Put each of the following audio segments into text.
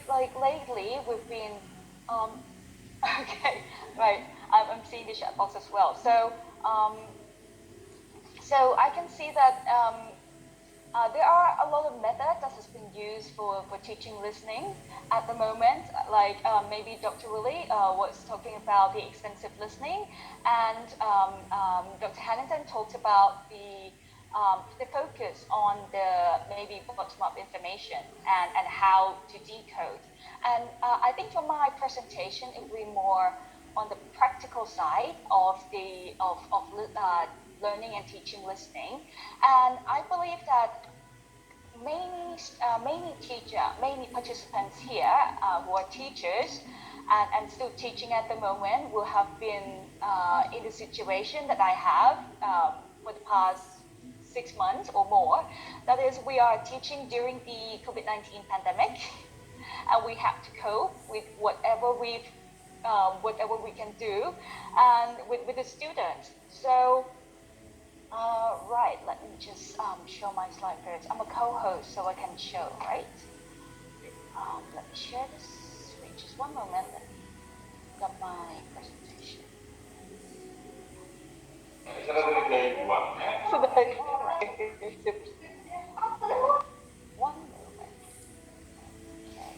like lately we've been um, okay, right. I'm seeing the chat box as well. So I can see that there are a lot of methods that has been used for teaching listening at the moment. Like maybe Dr. Willie was talking about the extensive listening, and Dr. Hannington talked about the focus on the maybe bottom-up information and how to decode. And I think for my presentation, it will be more on the practical side of learning and teaching listening. And I believe that many participants here who are teachers and still teaching at the moment will have been in the situation that I have for the past 6 months or more. That is, we are teaching during the COVID-19 pandemic, and we have to cope with whatever we can do, and with the students. So. Right, let me just show my slide first. I'm a co-host, so I can show, right? Let me share this screen. Just one moment. Let me put up my presentation. One moment. Okay.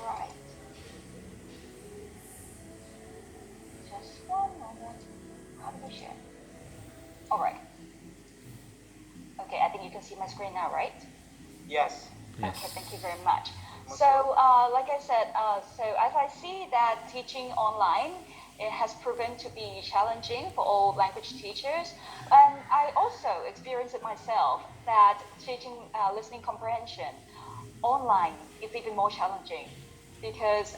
Right. Just one moment. How do we share? All right. Okay, I think you can see my screen now, right? Yes. Okay, thank you very much. So, like I said, so as I see that teaching online, it has proven to be challenging for all language teachers. And I also experienced it myself that teaching listening comprehension online is even more challenging because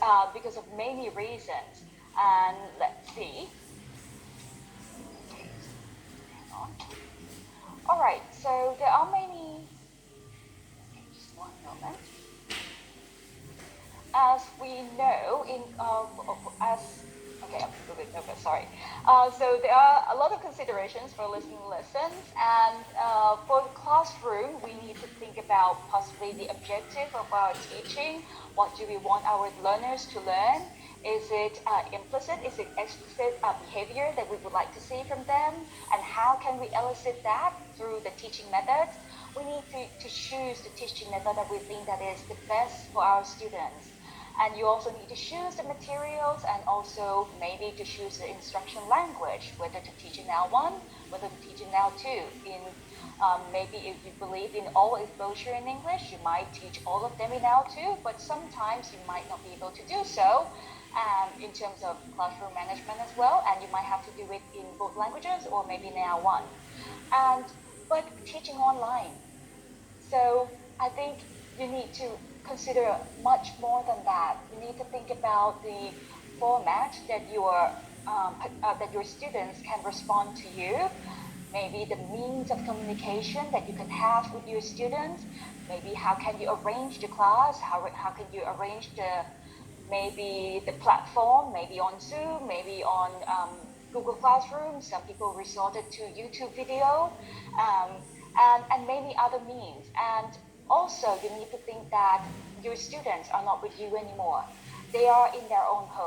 of many reasons. And let's see. Hang on. All right, so there are many. Okay, just one moment. As we know, okay, I'm a little bit nervous, sorry. So there are a lot of considerations for listening lessons, and for the classroom, we need to think about possibly the objective of our teaching. What do we want our learners to learn? Is it implicit? Is it explicit behavior that we would like to see from them? And how can we elicit that through the teaching methods? We need to choose the teaching method that we think that is the best for our students. And you also need to choose the materials and also maybe to choose the instruction language, whether to teach in now 1, whether to teach in now 2. Maybe if you believe in all exposure in English, you might teach all of them in now 2, but sometimes you might not be able to do so in terms of classroom management as well, and you might have to do it in both languages or maybe now 1. But teaching online. So I think you need to consider much more than that. You need to think about the format that your students can respond to you, maybe the means of communication that you can have with your students, maybe how can you arrange the class, how can you arrange maybe the platform, maybe on Zoom, maybe on Google Classroom. Some people resorted to YouTube video, and many other means. And also, you need to think that your students are not with you anymore. They are in their own home.